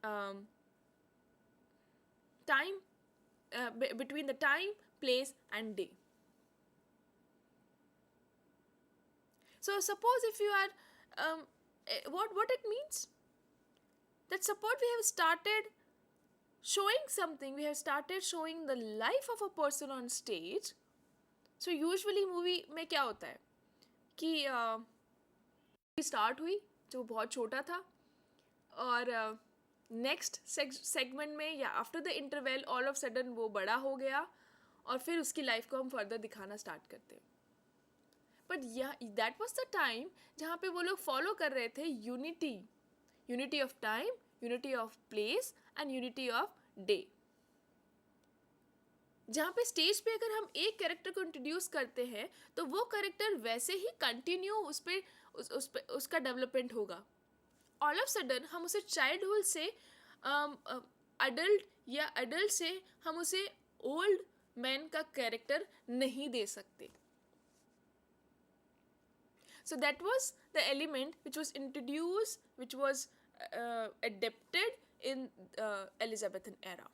um, time between the time, place, and day. So suppose if you are what it means, that suppose we have started showing something, we have started showing the life of a person on stage. So usually movie में क्या होता है कि start हुई जो बहुत छोटा था, और नेक्स्ट सेगमेंट में या after the interval all of sudden वो बड़ा हो गया, और फिर उसकी लाइफ को हम फर्दर दिखाना स्टार्ट करते हैं. But that was the time जहाँ पे वो लोग फॉलो कर रहे थे unity, unity of time, unity of place and unity of day. जहाँ पे स्टेज पे अगर हम एक कैरेक्टर को इंट्रोड्यूस करते हैं तो वो कैरेक्टर वैसे ही कंटिन्यू उस पे उसका डेवलपमेंट होगा. ऑल ऑफ सडन हम उसे चाइल्डहुड से अडल्ट या अडल्ट से हम उसे ओल्ड मैन का कैरेक्टर नहीं दे सकते. So that was the element which was introduced, which was adapted in Elizabethan era.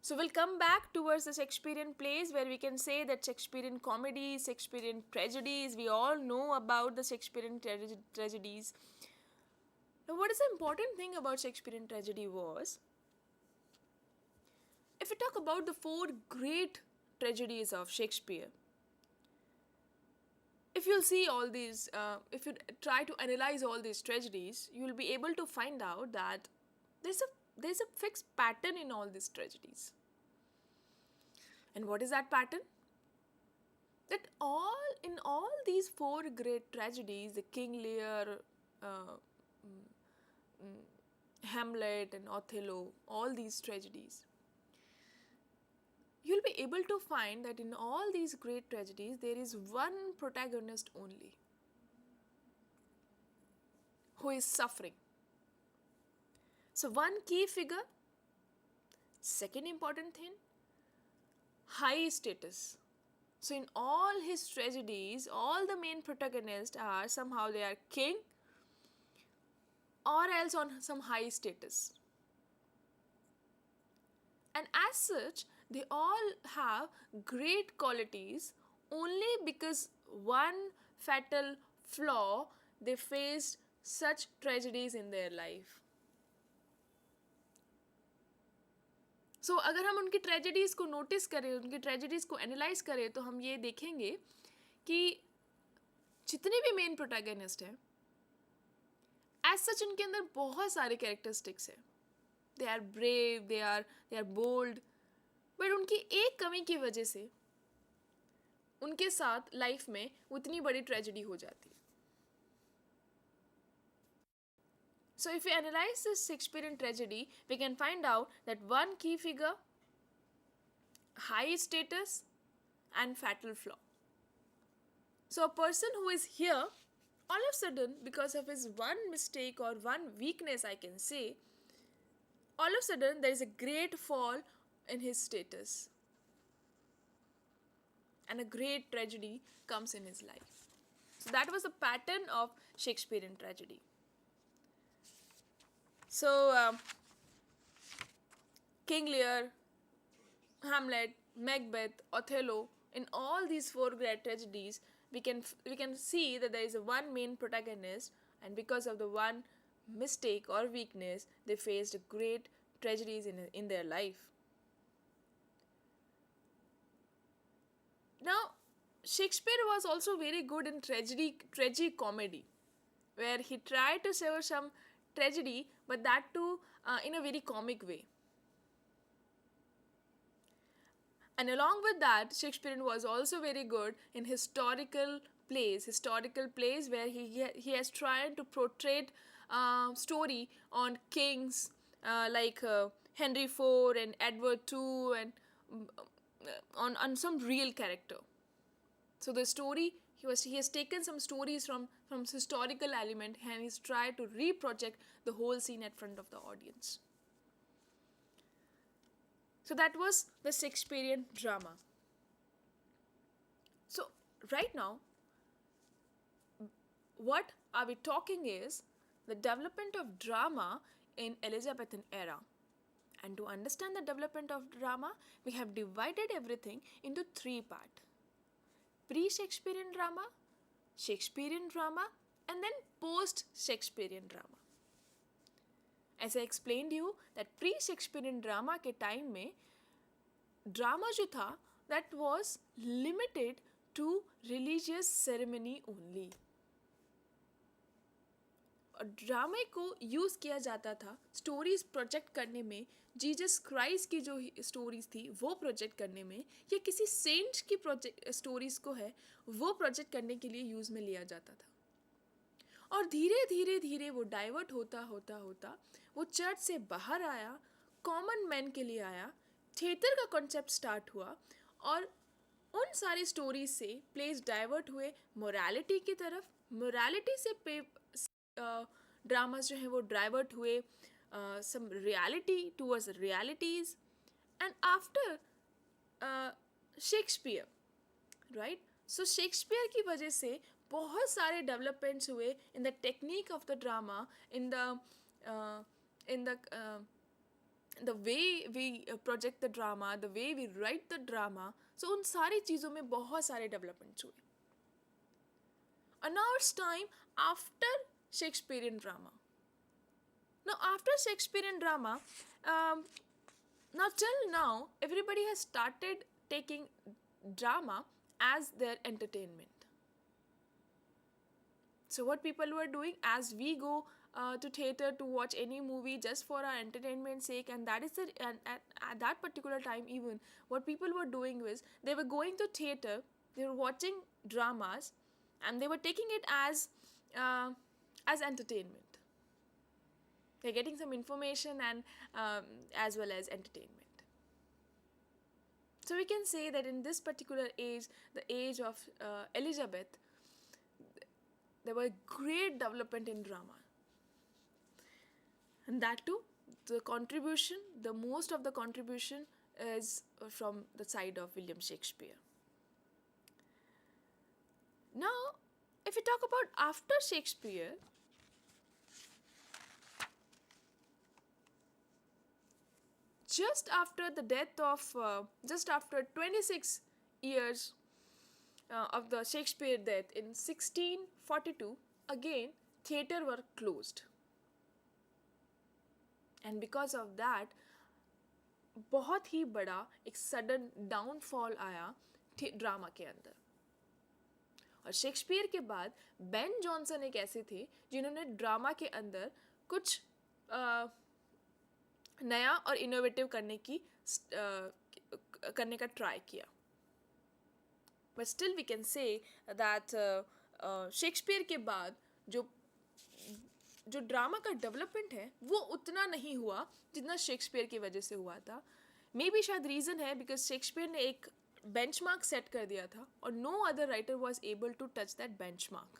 So we'll come back towards the Shakespearean plays, where we can say that Shakespearean comedies, Shakespearean tragedies, we all know about the Shakespearean tragedies. Now what is the important thing about Shakespearean tragedy was, if we talk about the four great tragedies of Shakespeare, if you'll see all these, if you try to analyze all these tragedies, you'll be able to find out that there's a fixed pattern in all these tragedies. And what is that pattern? That in all these four great tragedies, the King Lear, Hamlet and Othello, all these tragedies, you'll be able to find that in all these great tragedies there is one protagonist only who is suffering. So one key figure, second important thing, high status. So in all his tragedies, all the main protagonists are somehow they are king or else on some high status. And as such, they all have great qualities only because one fatal flaw, they faced such tragedies in their life. So अगर हम उनकी tragedies को notice करें, उनकी tragedies को analyse करें, तो हम ये देखेंगे कि जितने भी मेन प्रोटैगनिस्ट हैं, एज सच उनके अंदर बहुत सारे कैरेक्टरिस्टिक्स हैं. They are brave, they are bold, but उनकी एक कमी की वजह से उनके साथ लाइफ में उतनी बड़ी ट्रेजेडी हो जाती है. So if we analyze this Shakespearean tragedy, we can find out that one key figure, high status and fatal flaw. So a person who is here, all of a sudden, because of his one mistake or one weakness, I can say, all of a sudden there is a great fall in his status and a great tragedy comes in his life. So that was the pattern of Shakespearean tragedy. So King Lear, Hamlet, Macbeth, Othello, in all these four great tragedies, we can see that there is a one main protagonist, and because of the one mistake or weakness, they faced great tragedies in their life. Now, Shakespeare was also very good in tragicomedy, where he tried to show some tragedy, but that too in a very comic way. And along with that, Shakespeare was also very good in historical plays where he has tried to portray story on kings like Henry IV and Edward II, and on some real character. So the story, he has taken some stories from historical element and he's tried to reproject the whole scene at front of the audience. So that was the Shakespearean drama. So right now, what are we talking is the development of drama in Elizabethan era. And to understand the development of drama, we have divided everything into three parts: pre-Shakespearean drama, Shakespearean drama, and then post-Shakespearean drama. As I explained you that pre-Shakespearean drama के time में drama जो था that was limited to religious ceremony only. और ड्रामे को use किया जाता था स्टोरीज प्रोजेक्ट करने में, जीसस क्राइस्ट की जो स्टोरीज थी वो प्रोजेक्ट करने में, या किसी सेंट की प्रोजेक्ट स्टोरीज को है वो प्रोजेक्ट करने के लिए यूज़ में लिया जाता था. और धीरे धीरे धीरे वो डाइवर्ट होता होता होता वो चर्च से बाहर आया, कॉमन मैन के लिए आया, थिएटर का कॉन्सेप्ट स्टार्ट हुआ, और उन सारी स्टोरीज से प्लेस डाइवर्ट हुए मोरालिटी की तरफ. मोरालिटी से ड्रामास जो हैं वो डाइवर्ट हुए some reality towards realities. And after Shakespeare, right, so Shakespeare की वजह से बहुत सारे डेवलपमेंट्स हुए in the technique of the drama, in the way we project the drama, the way we write the drama. So उन सारी चीज़ों में बहुत सारे डेवलपमेंट्स हुए. And now it's time after Shakespearean drama. Now after Shakespearean drama, now till now everybody has started taking drama as their entertainment. So what people were doing, as we go to theater to watch any movie just for our entertainment sake, and that is the and at that particular time even what people were doing was they were going to theater, they were watching dramas, and they were taking it as entertainment. They're getting some information and as well as entertainment. So we can say that in this particular age, the age of Elizabeth, there were great development in drama. And that too, the contribution, the most of the contribution is from the side of William Shakespeare. Now, if we talk about after Shakespeare, just after the death of, just after 26 years of the Shakespeare death in 1642, again theatre were closed. And because of that, बहुत ही बड़ा एक sudden downfall आया drama के अंदर. और Shakespeare के बाद Ben Jonson एक ऐसे थे जिन्होंने ड्रामा के अंदर कुछ नया और इनोवेटिव करने का ट्राई किया. But still we can say that Shakespeare के बाद जो ड्रामा का डेवलपमेंट है वो उतना नहीं हुआ जितना शेक्सपियर की वजह से हुआ था. मे बी शायद रीज़न है बिकॉज शेक्सपियर ने एक बेंचमार्क सेट कर दिया था और no other writer was able to touch that benchmark.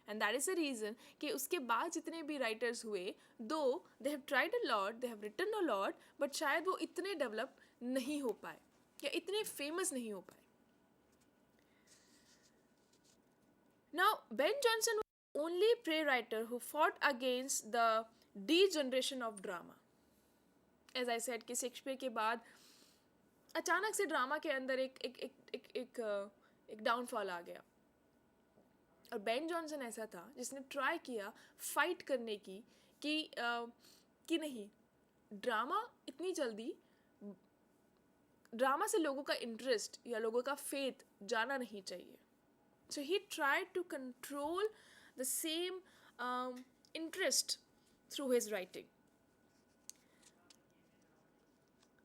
And that is the reason कि उसके बाद जितने भी राइटर्स हुए, though they have tried a lot, they have written a lot, but शायद वो इतने डेवलप नहीं हो पाए या इतने फेमस नहीं हो पाए. Now Ben Jonson only playwright who fought against the degeneration of drama. As I said कि शेक्सपियर के बाद अचानक से ड्रामा के अंदर एक डाउनफॉल आ गया. और बेन जॉनसन ऐसा था जिसने ट्राई किया फाइट करने की कि नहीं, ड्रामा इतनी जल्दी, ड्रामा से लोगों का इंटरेस्ट या लोगों का फेथ जाना नहीं चाहिए. So he tried to control the same interest through his writing.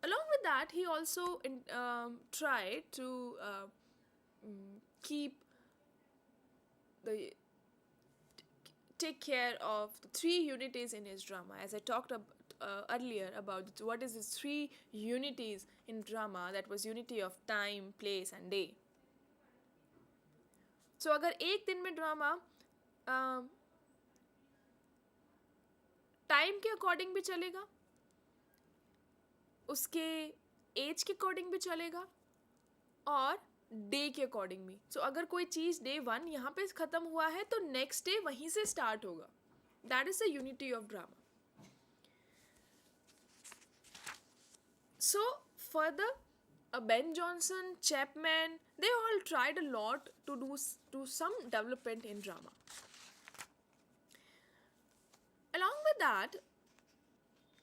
Along with that, he also tried to take care of the three unities in his drama. As I talked earlier about what is the three unities in drama, that was unity of time, place and day. So अगर एक दिन में drama time के according भी चलेगा, उसके as के according भी चलेगा और डे के अकॉर्डिंग भी. सो अगर कोई चीज़ डे 1 यहाँ पे ख़त्म हुआ है तो नेक्स्ट डे वहीं से स्टार्ट होगा. That is the unity of drama. So further, Ben Jonson, Chapman, they all tried a lot to do some development in drama. Along with that,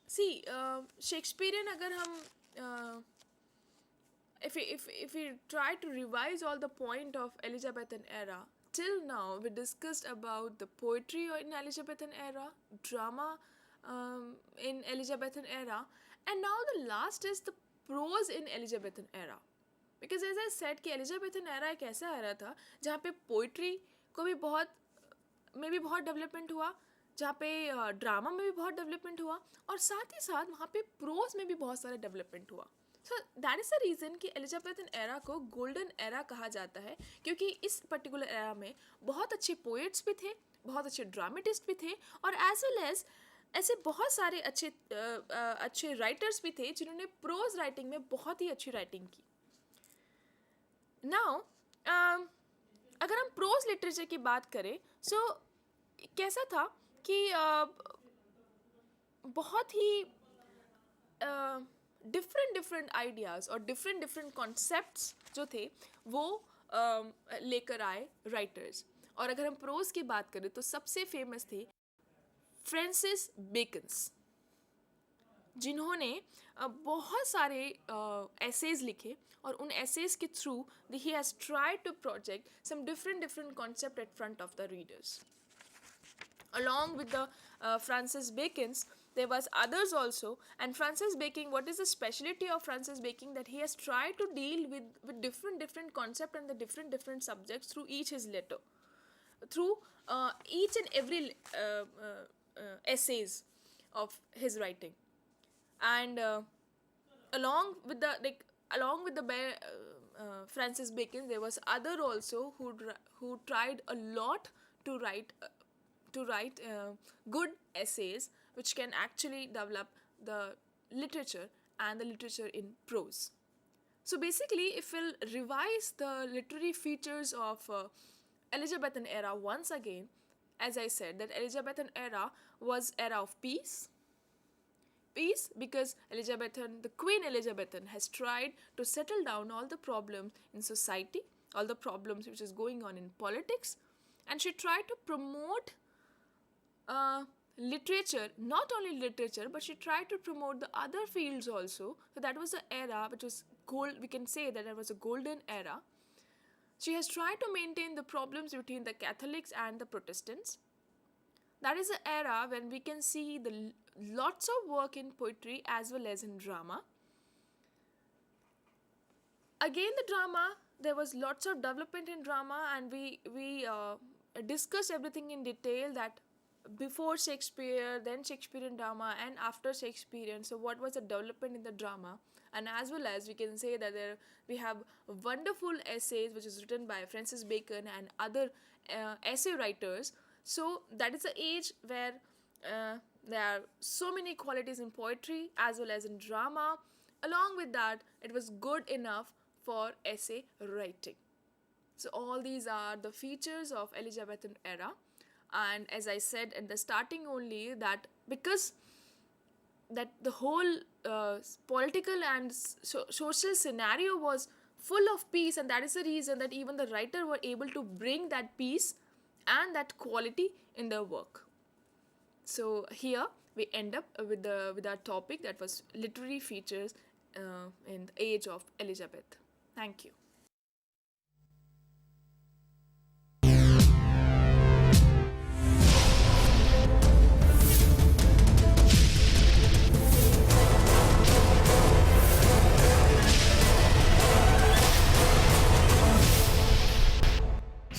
see, Shakespearean अगर हम if we try to revise all the point of Elizabethan era, till now we discussed about the poetry in Elizabethan era, drama in Elizabethan era, and now the last is the prose in Elizabethan era. Because as I said कि Elizabethan era एक ऐसा era था जहाँ पे poetry को भी बहुत development हुआ, जहाँ पे ड्रामा में भी बहुत डेवलपमेंट हुआ, और साथ ही साथ वहाँ पे प्रोज में भी बहुत सारा डेवलपमेंट हुआ. So that is the reason कि एलिजाबेथन एरा को गोल्डन एरा कहा जाता है, क्योंकि इस पर्टिकुलर एरा में बहुत अच्छे पोएट्स भी थे, बहुत अच्छे ड्रामेटिस्ट भी थे, और एज वेल एज ऐसे बहुत सारे अच्छे राइटर्स भी थे जिन्होंने प्रोज राइटिंग में बहुत ही अच्छी राइटिंग की. नाउ अगर हम प्रोज लिटरेचर की बात करें, सो कैसा था कि बहुत ही डिफरेंट आइडियाज़ और डिफरेंट कॉन्सेप्ट्स जो थे वो लेकर आए राइटर्स. और अगर हम प्रोज की बात करें तो सबसे फेमस थे फ्रांसिस बेकन्स, जिन्होंने बहुत सारे एसेज लिखे, और उन एसेज के थ्रू ही has tried to project some different concept at front of the readers. Along with the Francis Bacon's, there was others also. And Francis Bacon, what is the specialty of Francis Bacon? That he has tried to deal with different concept and the different subjects through each his letter, through each and every essays of his writing. And along with the Francis Bacon, there was other also who tried a lot to write good essays which can actually develop the literature and the literature in prose. So basically, if we'll revise the literary features of Elizabethan era once again, as I said, that Elizabethan era was era of peace, because the Queen Elizabethan has tried to settle down all the problems in society, all the problems which is going on in politics, and she tried to promote literature, not only literature, but she tried to promote the other fields also. So that was the era which was gold. We can say that it was a golden era. She has tried to maintain the problems between the Catholics and the Protestants. That is the era when we can see the lots of work in poetry as well as in drama. Again, the drama, there was lots of development in drama, and we discussed everything in detail, that before Shakespeare, then Shakespearean drama, and after Shakespearean. So what was the development in the drama? And as well as we can say that we have wonderful essays which is written by Francis Bacon and other essay writers. So that is the age where there are so many qualities in poetry as well as in drama. Along with that, it was good enough for essay writing. So all these are the features of Elizabethan era. And as I said in the starting only, that because that the whole political and social scenario was full of peace, and that is the reason that even the writer were able to bring that peace and that quality in their work. So here we end up with our topic, that was literary features in the age of Elizabeth. Thank you.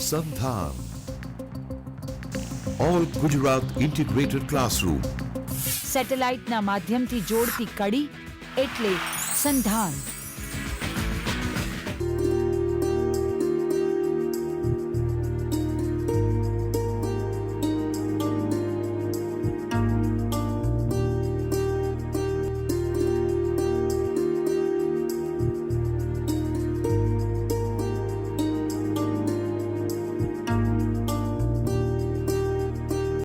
Sandhan, All Gujarat Integrated Classroom. સેટેલાઇટના માધ્યમથી જોડતી કડી એટલે સંધાન.